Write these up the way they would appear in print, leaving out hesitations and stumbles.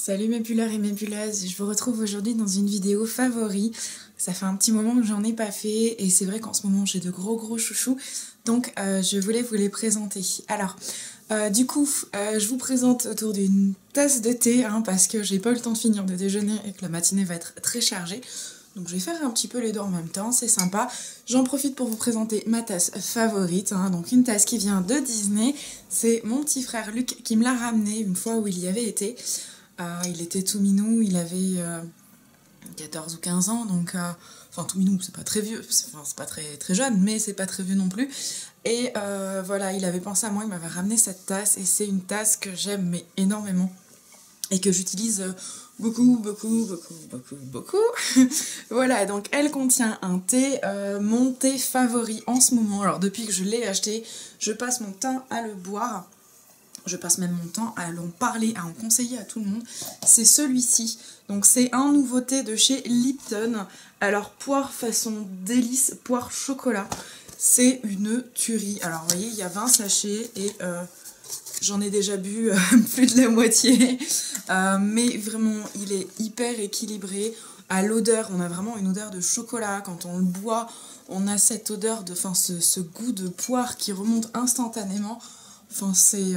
Salut mes bulleurs et mes bulleuses, je vous retrouve aujourd'hui dans une vidéo favori. Ça fait un petit moment que j'en ai pas fait et c'est vrai qu'en ce moment j'ai de gros chouchous, donc je voulais vous les présenter. Alors, je vous présente autour d'une tasse de thé parce que j'ai pas eu le temps de finir de déjeuner et que la matinée va être très chargée. Donc je vais faire un petit peu les deux en même temps, c'est sympa. J'en profite pour vous présenter ma tasse favorite, donc une tasse qui vient de Disney. C'est mon petit frère Luc qui me l'a ramenée une fois où il y avait été. Il était tout minou, il avait 14 ou 15 ans, donc enfin tout minou, c'est pas très vieux, c'est pas très jeune, mais c'est pas très vieux non plus. Et voilà, il avait pensé à moi, il m'avait ramené cette tasse, et c'est une tasse que j'aime mais énormément et que j'utilise beaucoup. Voilà, donc elle contient un thé, mon thé favori en ce moment. Alors depuis que je l'ai acheté, je passe mon temps à le boire. Je passe même mon temps à en parler, à en conseiller à tout le monde. C'est celui-ci. Donc c'est un nouveau thé de chez Lipton. Alors poire façon délice, poire chocolat. C'est une tuerie. Alors vous voyez, il y a 20 sachets et j'en ai déjà bu plus de la moitié. Mais vraiment, il est hyper équilibré. À l'odeur, on a vraiment une odeur de chocolat. Quand on le boit, on a cette odeur de, ce goût de poire qui remonte instantanément. Enfin, c'est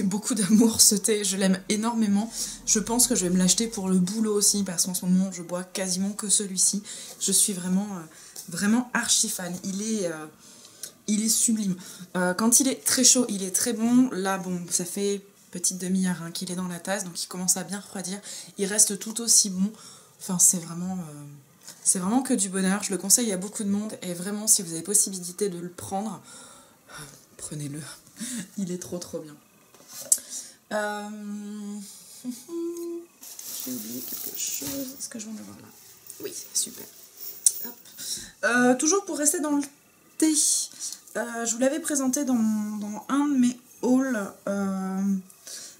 beaucoup d'amour ce thé, je l'aime énormément. Je pense que je vais me l'acheter pour le boulot aussi, parce qu'en ce moment, je bois quasiment que celui-ci. Je suis vraiment archi fan. Il est sublime. Quand il est très chaud, il est très bon. Là, bon, ça fait petite demi-heure qu'il est dans la tasse, donc il commence à bien refroidir. Il reste tout aussi bon. Enfin, c'est vraiment que du bonheur. Je le conseille à beaucoup de monde, et vraiment, si vous avez possibilité de le prendre, prenez-le. Il est trop bien. J'ai oublié quelque chose. Est-ce que je vais en avoir là? Oui, super. Hop. Toujours pour rester dans le thé, je vous l'avais présenté dans un de mes hauls.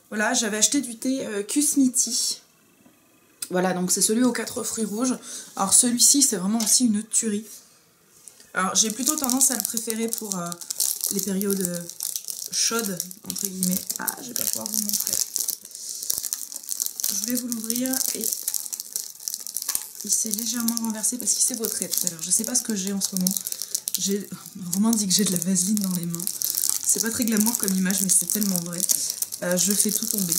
Voilà, j'avais acheté du thé Kusmiti. Voilà, donc c'est celui aux 4 fruits rouges. Alors celui-ci, c'est vraiment aussi une tuerie. Alors j'ai plutôt tendance à le préférer pour les périodes chaudes, entre guillemets. Ah, je vais pas pouvoir vous montrer. Je voulais vous l'ouvrir et il s'est légèrement renversé parce qu'il s'est vautré tout à l'heure. Je sais pas ce que j'ai en ce moment. Romain dit que j'ai de la vaseline dans les mains. C'est pas très glamour comme image, mais c'est tellement vrai. Je fais tout tomber.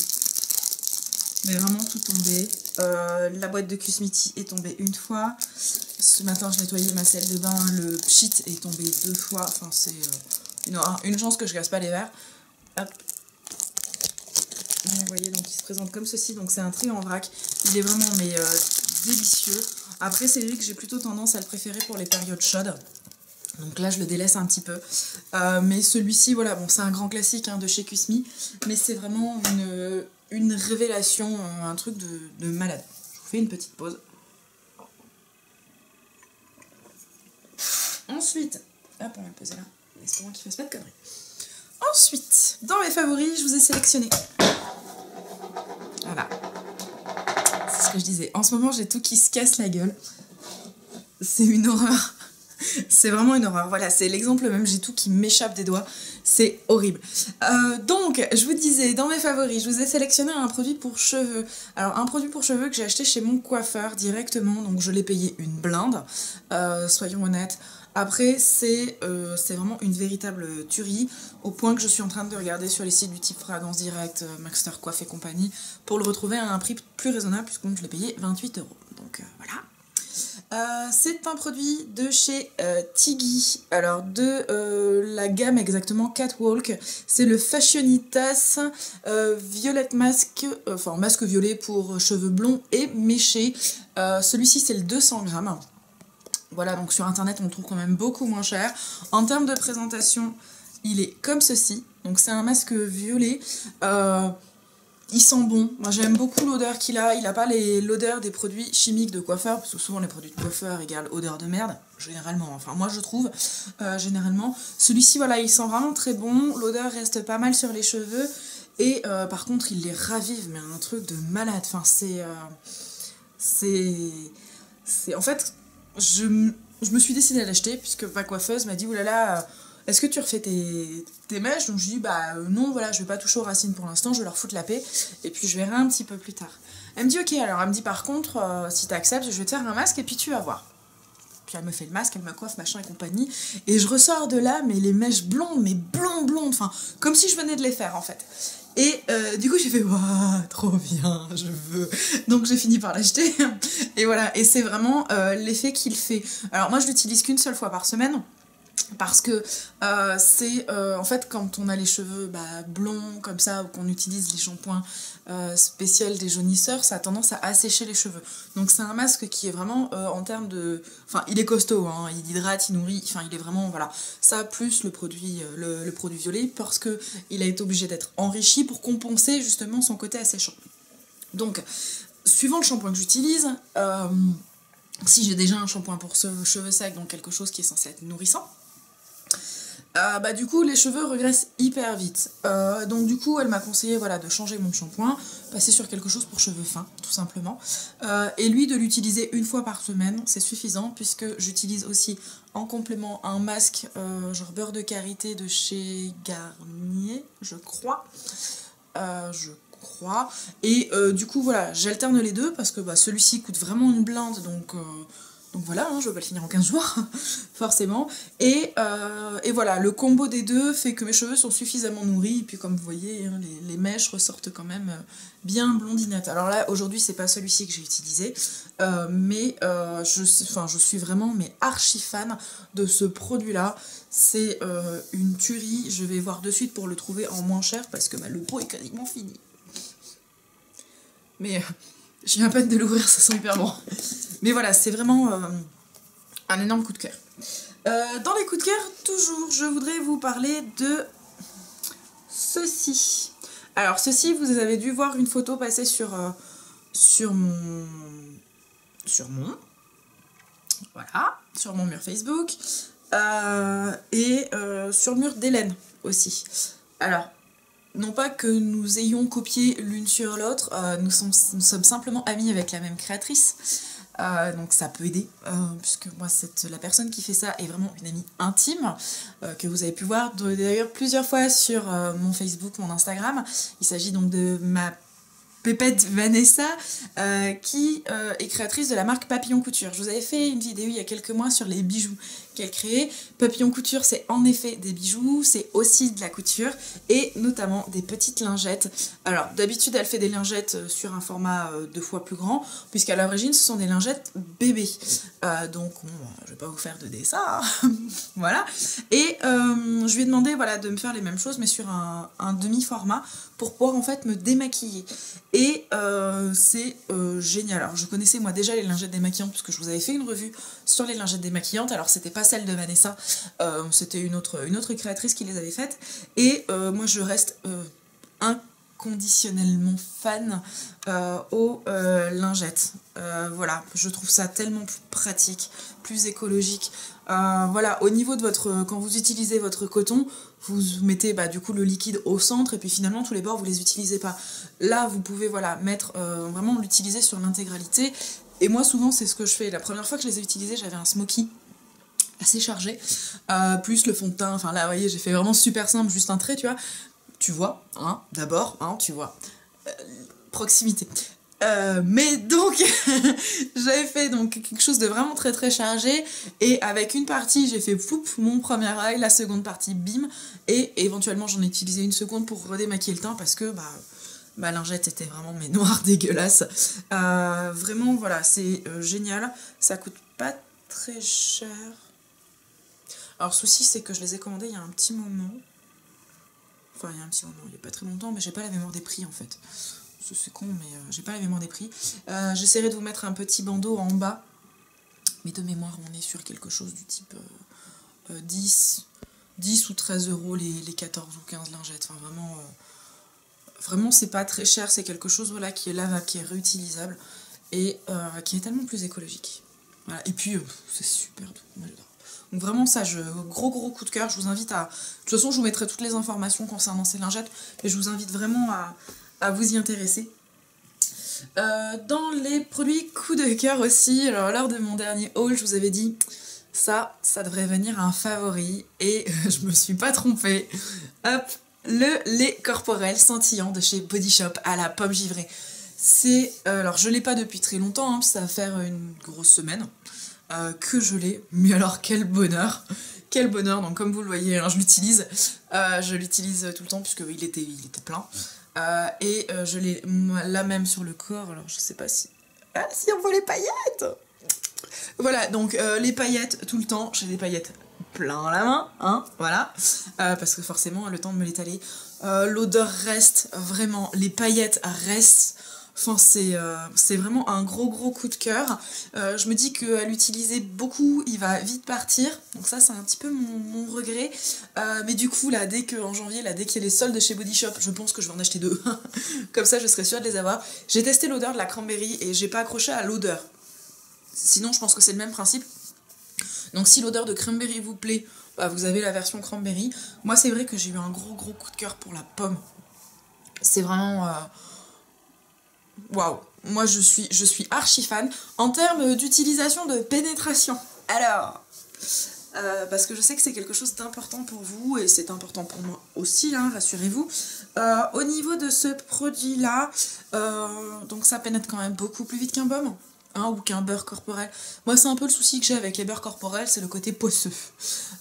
Mais vraiment tout tomber. La boîte de Kusmiti est tombée une fois. Ce matin, je nettoyais ma salle de bain. Le pchit est tombé 2 fois. Enfin, c'est une chance que je casse pas les verres. Hop. Vous voyez, donc il se présente comme ceci. Donc c'est un tri en vrac. Il est vraiment délicieux. Après, c'est vrai que j'ai plutôt tendance à le préférer pour les périodes chaudes. Donc là, je le délaisse un petit peu. Mais celui-ci, voilà, bon, c'est un grand classique de chez Kusmi. Mais c'est vraiment une révélation, un truc de malade. Je vous fais une petite pause. Ensuite, hop, on va le poser là. Espérons qu'il ne fasse pas de conneries. Ensuite, dans mes favoris, je vous ai sélectionné. Voilà. C'est ce que je disais. En ce moment, j'ai tout qui se casse la gueule. C'est une horreur. C'est vraiment une horreur. Voilà, c'est l'exemple même. J'ai tout qui m'échappe des doigts. C'est horrible. Donc, je vous disais, dans mes favoris, je vous ai sélectionné un produit pour cheveux. Alors, un produit pour cheveux que j'ai acheté chez mon coiffeur directement. Donc, je l'ai payé une blinde. Soyons honnêtes. Après, c'est vraiment une véritable tuerie, au point que je suis en train de regarder sur les sites du type Fragrance Direct, Maxter Coiffe et compagnie, pour le retrouver à un prix plus raisonnable, puisque je l'ai payé 28 €. Donc voilà. C'est un produit de chez Tiggy, alors de la gamme exactement Catwalk. C'est le Fashionitas Violette Masque, masque violet pour cheveux blonds et méchés. Celui-ci, c'est le 200 grammes. Voilà, donc sur internet on le trouve quand même beaucoup moins cher. En termes de présentation, il est comme ceci. Donc c'est un masque violet. Il sent bon. Moi j'aime beaucoup l'odeur qu'il a. Il n'a pas l'odeur des produits chimiques de coiffeur, parce que souvent les produits de coiffeur égale odeur de merde. Généralement, enfin moi je trouve. Généralement. Celui-ci, voilà, il sent vraiment très bon. L'odeur reste pas mal sur les cheveux. Et par contre, il les ravive, mais un truc de malade. Enfin, en fait... Je me suis décidée à l'acheter puisque ma coiffeuse m'a dit oulala, est-ce que tu refais tes mèches? Donc je lui dis bah non, voilà, je vais pas toucher aux racines pour l'instant, je vais leur foutre la paix et puis je verrai un petit peu plus tard. Elle me dit ok, alors elle me dit par contre si t'acceptes je vais te faire un masque et puis tu vas voir. Puis elle me fait le masque, elle me coiffe, machin et compagnie. Et je ressors de là, mais les mèches blondes, mais blondes, enfin, comme si je venais de les faire en fait. Et du coup j'ai fait waouh, trop bien, je veux. Donc j'ai fini par l'acheter. Et voilà, et c'est vraiment l'effet qu'il fait. Alors moi je l'utilise qu'une seule fois par semaine. Parce que c'est en fait quand on a les cheveux blonds comme ça ou qu'on utilise les shampoings spéciaux des jaunisseurs, ça a tendance à assécher les cheveux. Donc c'est un masque qui est vraiment en termes de... Enfin il est costaud, hein, il hydrate, il nourrit, enfin il est vraiment... Voilà. Ça plus le produit violet parce que il a été obligé d'être enrichi pour compenser justement son côté asséchant. Donc suivant le shampoing que j'utilise, si j'ai déjà un shampoing pour cheveux secs, donc quelque chose qui est censé être nourrissant, du coup les cheveux regressent hyper vite. Donc du coup elle m'a conseillé voilà, de changer mon shampoing, passer sur quelque chose pour cheveux fins tout simplement, et lui de l'utiliser une fois par semaine, c'est suffisant puisque j'utilise aussi en complément un masque genre beurre de karité de chez Garnier je crois, et du coup voilà j'alterne les deux parce que celui-ci coûte vraiment une blinde donc voilà, hein, je vais pas le finir en 15 jours, forcément. Et voilà, le combo des deux fait que mes cheveux sont suffisamment nourris. Et puis comme vous voyez, hein, les mèches ressortent quand même bien blondinettes. Alors là, aujourd'hui, c'est pas celui-ci que j'ai utilisé. Mais je suis vraiment archi fan de ce produit-là. C'est une tuerie. Je vais voir de suite pour le trouver en moins cher parce que le pot est quasiment fini. Mais... j'ai à peine de l'ouvrir, ça sent hyper bon. Mais voilà, c'est vraiment un énorme coup de cœur. Dans les coups de cœur, toujours, je voudrais vous parler de ceci. Alors, ceci, vous avez dû voir une photo passer sur mon mur Facebook. Et sur le mur d'Hélène aussi. Alors, non pas que nous ayons copié l'une sur l'autre, nous sommes simplement amis avec la même créatrice, donc ça peut aider, puisque moi la personne qui fait ça est vraiment une amie intime, que vous avez pu voir d'ailleurs plusieurs fois sur mon Facebook, mon Instagram. Il s'agit donc de ma pépette Vanessa, qui est créatrice de la marque Papillon Couture. Je vous avais fait une vidéo il y a quelques mois sur les bijoux qu'elle crée. Papillon Couture, c'est en effet des bijoux, c'est aussi de la couture et notamment des petites lingettes. Alors d'habitude elle fait des lingettes sur un format 2 fois plus grand, puisqu'à l'origine ce sont des lingettes bébés. Donc je vais pas vous faire de dessin, hein. Voilà. Et je lui ai demandé de me faire les mêmes choses mais sur un demi-format pour pouvoir en fait me démaquiller. Et c'est génial. Alors je connaissais moi déjà les lingettes démaquillantes parce que je vous avais fait une revue sur les lingettes démaquillantes. Alors c'était pas celle de Vanessa, c'était une autre créatrice qui les avait faites. Et moi je reste inconditionnellement fan aux lingettes. Voilà, je trouve ça tellement plus pratique, plus écologique. Voilà, au niveau de quand vous utilisez votre coton, vous mettez du coup le liquide au centre et puis finalement tous les bords vous les utilisez pas. Là vous pouvez mettre vraiment l'utiliser sur l'intégralité. Et moi souvent c'est ce que je fais. La première fois que je les ai utilisés, j'avais un smoky assez chargé, plus le fond de teint. Enfin là vous voyez, j'ai fait vraiment super simple, juste un trait, tu vois, hein, d'abord, hein, tu vois, proximité. Mais donc j'avais fait donc quelque chose de vraiment très très chargé, et avec une partie j'ai fait poup, mon premier œil, la seconde partie bim, et éventuellement j'en ai utilisé une seconde pour redémaquiller le teint parce que ma lingette était vraiment noire dégueulasse. Vraiment voilà, c'est génial, ça coûte pas très cher. Alors le souci c'est que je les ai commandés il y a un petit moment. Enfin, il y a un petit moment, il n'y a pas très longtemps, mais j'ai pas la mémoire des prix en fait. C'est con, mais j'ai pas la mémoire des prix. J'essaierai de vous mettre un petit bandeau en bas. Mais de mémoire, on est sur quelque chose du type 10 ou 13 euros les 14 ou 15 lingettes. Enfin, vraiment c'est pas très cher. C'est quelque chose qui est lavable, qui est réutilisable et qui est tellement plus écologique. Voilà. Et puis, c'est super doux. Moi, j'adore. Donc vraiment ça, gros coup de cœur, je vous invite à... De toute façon, je vous mettrai toutes les informations concernant ces lingettes, mais je vous invite vraiment à vous y intéresser. Dans les produits coup de cœur aussi, alors lors de mon dernier haul, je vous avais dit, Ça devrait venir un favori. Et je me suis pas trompée. Hop, le lait corporel scintillant de chez Body Shop à la pomme givrée. C'est... alors, je l'ai pas depuis très longtemps, hein, ça va faire une grosse semaine que je l'ai. Mais alors, quel bonheur! Quel bonheur! Donc, comme vous le voyez, hein, je l'utilise tout le temps, puisqu'il était plein. Je l'ai là même sur le corps. Alors, je sais pas si... Ah, si on voit les paillettes! Voilà, donc les paillettes tout le temps, j'ai des paillettes plein la main, hein, voilà, parce que forcément le temps de me l'étaler, l'odeur reste, vraiment, les paillettes restent, enfin c'est vraiment un gros coup de cœur. Je me dis qu'à l'utiliser beaucoup, il va vite partir, donc ça c'est un petit peu mon regret, mais du coup là, en janvier, dès qu'il y a les soldes chez Body Shop, je pense que je vais en acheter 2, comme ça je serai sûre de les avoir. J'ai testé l'odeur de la cranberry et j'ai pas accroché à l'odeur. Sinon, je pense que c'est le même principe. Donc, si l'odeur de cranberry vous plaît, bah, vous avez la version cranberry. Moi, c'est vrai que j'ai eu un gros coup de cœur pour la pomme. C'est vraiment... waouh! Moi, je suis archi fan. En termes d'utilisation de pénétration, alors... parce que je sais que c'est quelque chose d'important pour vous, et c'est important pour moi aussi, hein, rassurez-vous. Au niveau de ce produit-là, donc ça pénètre quand même beaucoup plus vite qu'un baume. Hein, ou qu'un beurre corporel. Moi, c'est un peu le souci que j'ai avec les beurres corporels, c'est le côté poisseux.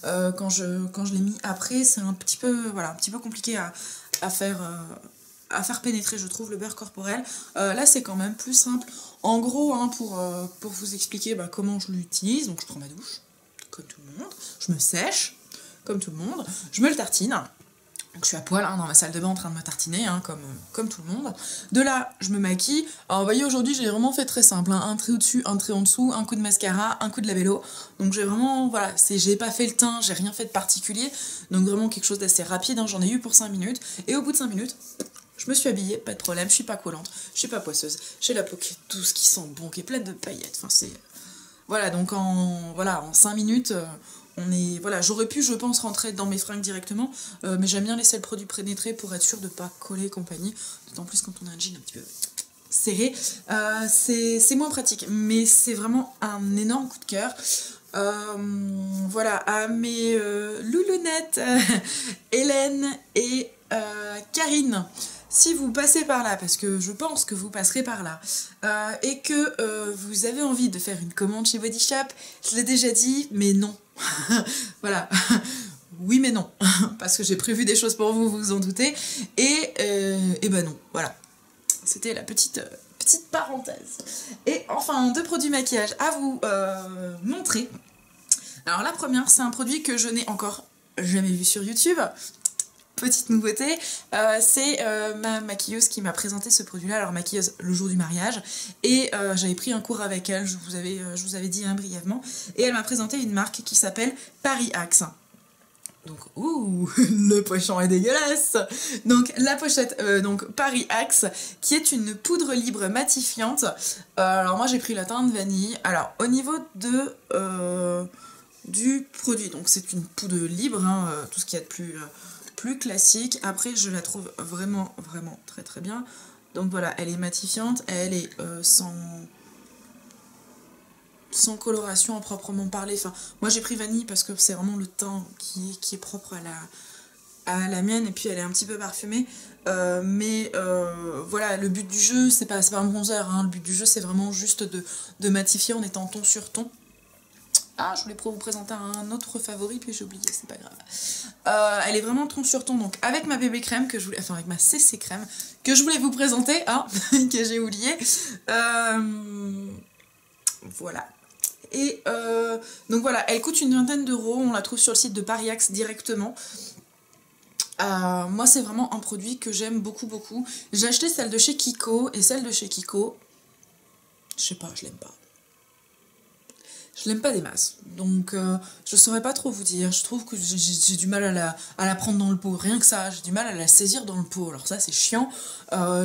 Quand je l'ai mis après, c'est un petit peu compliqué à faire pénétrer, je trouve, le beurre corporel. Là, c'est quand même plus simple. En gros, hein, pour vous expliquer comment je l'utilise, donc je prends ma douche, comme tout le monde, je me sèche, comme tout le monde, je me le tartine. Donc je suis à poil dans ma salle de bain en train de me tartiner, hein, comme tout le monde. De là, je me maquille. Alors vous voyez, aujourd'hui, j'ai vraiment fait très simple. Hein. Un trait au-dessus, un trait en dessous, un coup de mascara, un coup de labello. Donc j'ai vraiment, voilà, j'ai pas fait le teint, j'ai rien fait de particulier. Donc vraiment quelque chose d'assez rapide, hein. J'en ai eu pour 5 minutes. Et au bout de 5 minutes, je me suis habillée, pas de problème, je suis pas collante, je suis pas poisseuse. J'ai la peau qui est douce, qui sent bon, qui est pleine de paillettes. Enfin, c'est... Voilà, donc en 5 minutes... j'aurais pu, je pense, rentrer dans mes fringues directement, mais j'aime bien laisser le produit pénétrer pour être sûre de pas coller et compagnie, d'autant plus quand on a un jean un petit peu serré. C'est moins pratique, mais c'est vraiment un énorme coup de cœur. Voilà, à mes loulounettes, Hélène et Karine, si vous passez par là, parce que je pense que vous passerez par là, et que vous avez envie de faire une commande chez Body Shop, je l'ai déjà dit, mais non. Voilà. Oui mais non. Parce que j'ai prévu des choses pour vous, vous vous en doutez. Et ben non. Voilà. C'était la petite parenthèse. Et enfin, 2 produits maquillage à vous montrer. Alors la première, c'est un produit que je n'ai encore jamais vu sur YouTube. Petite nouveauté, c'est ma maquilleuse qui m'a présenté ce produit-là, alors maquilleuse le jour du mariage, et j'avais pris un cours avec elle, je vous avais dit brièvement, et elle m'a présenté une marque qui s'appelle Paris Axe. Donc, ouh, le pochon est dégueulasse. Donc, la pochette, donc Paris Axe, qui est une poudre libre matifiante. Alors, moi, j'ai pris la teinte vanille. Alors, au niveau du produit, donc c'est une poudre libre, hein, tout ce qu'il y a de plus classique. Après, je la trouve vraiment très bien. Donc voilà, elle est matifiante, elle est sans coloration à proprement parler. Enfin, moi j'ai pris vanille parce que c'est vraiment le teint qui est propre à la mienne, et puis elle est un petit peu parfumée. Voilà, le but du jeu, c'est pas un bronzer, hein. Le but du jeu, c'est vraiment juste de matifier en étant ton sur ton. Ah, je voulais vous présenter un autre favori, puis j'ai oublié, c'est pas grave. Elle est vraiment ton sur ton, donc avec ma bébé crème, avec ma CC crème, que je voulais vous présenter, hein, que j'ai oublié. Voilà. Et donc voilà, elle coûte une vingtaine d'euros, on la trouve sur le site de Paris Axe directement. Moi, c'est vraiment un produit que j'aime beaucoup. J'ai acheté celle de chez Kiko, et celle de chez Kiko, je sais pas, je l'aime pas. Je l'aime pas des masses, donc je saurais pas trop vous dire. Je trouve que j'ai du mal à la prendre dans le pot, rien que ça, j'ai du mal à la saisir dans le pot, alors ça c'est chiant.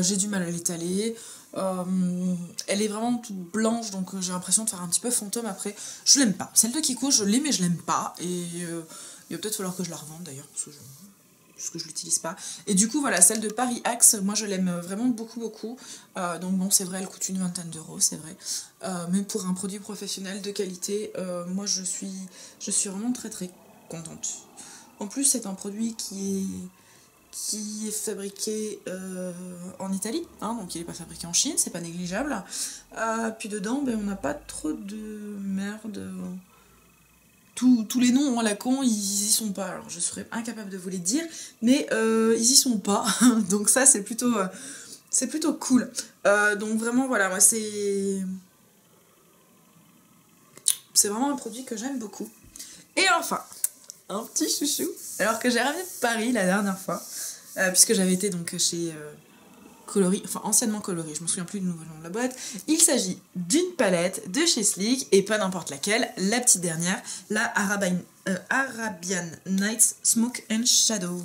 J'ai du mal à l'étaler, elle est vraiment toute blanche, donc j'ai l'impression de faire un petit peu fantôme après. Je l'aime pas, celle de Kiko je l'ai mais je l'aime pas, et il va peut-être falloir que je la revende d'ailleurs, parce que puisque je l'utilise pas. Et du coup, voilà, celle de Paris Axe, moi je l'aime vraiment beaucoup, beaucoup. Donc bon, c'est vrai, elle coûte une vingtaine d'euros, c'est vrai. Mais pour un produit professionnel de qualité, moi je suis vraiment très très contente. En plus, c'est un produit qui est fabriqué en Italie, hein, donc il n'est pas fabriqué en Chine, c'est pas négligeable. Puis dedans, ben, on n'a pas trop de merde. Tous les noms à la con, ils y sont pas. Alors je serais incapable de vous les dire, mais ils y sont pas. Donc ça, c'est plutôt cool. Donc vraiment, voilà, moi c'est vraiment un produit que j'aime beaucoup. Et enfin, un petit chouchou, alors que j'ai ramené de Paris la dernière fois, puisque j'avais été donc chez Coloris, enfin anciennement Coloris, je me souviens plus du nouveau nom de la boîte. Il s'agit d'une palette de chez Sleek, et pas n'importe laquelle, la petite dernière, la Arabian Nights Smoke and Shadow.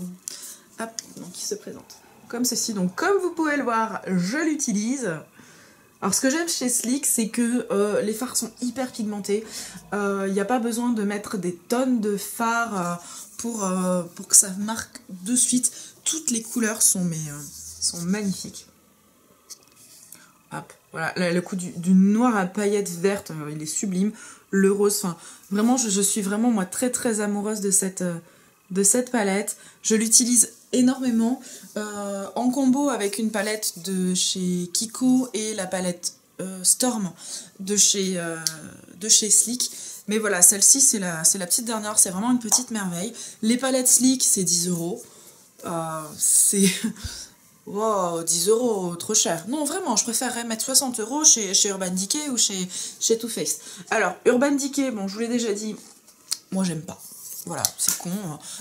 Hop, donc il se présente comme ceci. Donc comme vous pouvez le voir, je l'utilise. Alors ce que j'aime chez Sleek, c'est que les fards sont hyper pigmentés. Il n'y a pas besoin de mettre des tonnes de fards pour que ça marque de suite. Toutes les couleurs sont magnifiques. Hop, voilà, le coup du noir à paillettes vertes, il est sublime. Le rose, enfin, vraiment, je suis vraiment, moi, très très amoureuse de cette palette. Je l'utilise énormément en combo avec une palette de chez Kiko et la palette Storm de chez Sleek. Mais voilà, celle-ci, c'est la petite dernière, c'est vraiment une petite merveille. Les palettes Sleek, c'est 10 euros. C'est... Wow, 10 euros, trop cher. Non, vraiment, je préférerais mettre 60 euros chez Urban Decay ou chez Too Faced. Alors, Urban Decay, bon, je vous l'ai déjà dit, moi, j'aime pas. Voilà, c'est con.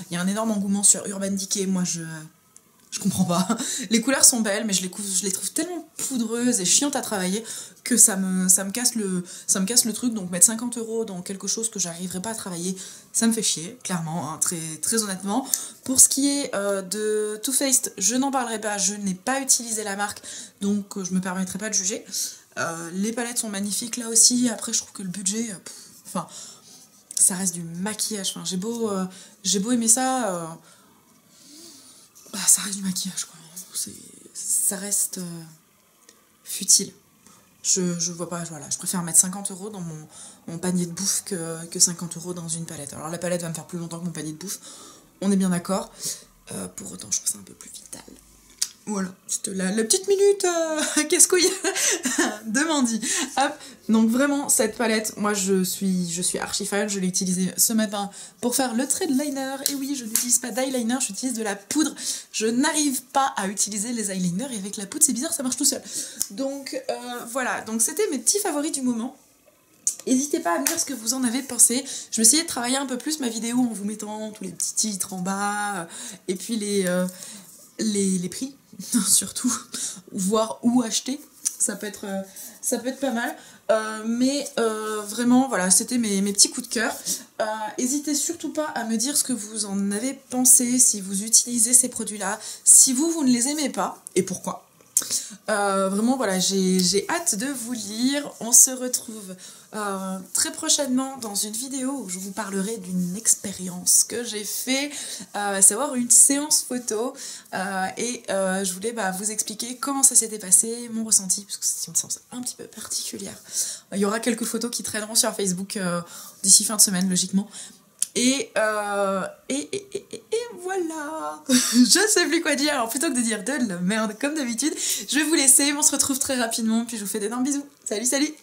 Il y a un énorme engouement sur Urban Decay. Moi, je comprends pas. Les couleurs sont belles, mais je les trouve tellement poudreuses et chiantes à travailler que ça me casse le truc. Donc mettre 50 euros dans quelque chose que j'arriverai pas à travailler, ça me fait chier, clairement, hein, très, très honnêtement. Pour ce qui est de Too Faced, je n'en parlerai pas. Je n'ai pas utilisé la marque, donc je me permettrai pas de juger. Les palettes sont magnifiques là aussi. Après, je trouve que le budget... Enfin... ça reste du maquillage. Enfin, j'ai beau aimer ça, ça reste du maquillage, quoi. Ça reste futile. Je vois pas, voilà. Je préfère mettre 50 euros dans mon panier de bouffe que 50 euros dans une palette. Alors la palette va me faire plus longtemps que mon panier de bouffe, on est bien d'accord. Pour autant, je trouve ça un peu plus vital. Voilà, c'était la petite minute casse-couille de Mandy. Hop. Donc vraiment, cette palette, moi je suis archi fan. Je l'ai utilisée ce matin pour faire le trait de liner. Et oui, je n'utilise pas d'eyeliner, j'utilise de la poudre. Je n'arrive pas à utiliser les eyeliners et avec la poudre, c'est bizarre, ça marche tout seul. Donc voilà, donc c'était mes petits favoris du moment. N'hésitez pas à me dire ce que vous en avez pensé. Je vais essayer de travailler un peu plus ma vidéo en vous mettant tous les petits titres en bas et puis les prix surtout, voir où acheter, ça peut être pas mal, mais vraiment voilà, c'était mes petits coups de cœur. N'hésitez surtout pas à me dire ce que vous en avez pensé, si vous utilisez ces produits là, si vous ne les aimez pas et pourquoi. Vraiment voilà, j'ai hâte de vous lire. On se retrouve très prochainement dans une vidéo où je vous parlerai d'une expérience que j'ai fait, à savoir une séance photo, et je voulais vous expliquer comment ça s'était passé, mon ressenti, parce que c'est une séance un petit peu particulière. Il y aura quelques photos qui traîneront sur Facebook d'ici fin de semaine logiquement. Et voilà. Je sais plus quoi dire. Alors plutôt que de dire de la merde comme d'habitude, je vais vous laisser. On se retrouve très rapidement. Puis je vous fais d'énormes bisous. Salut, salut.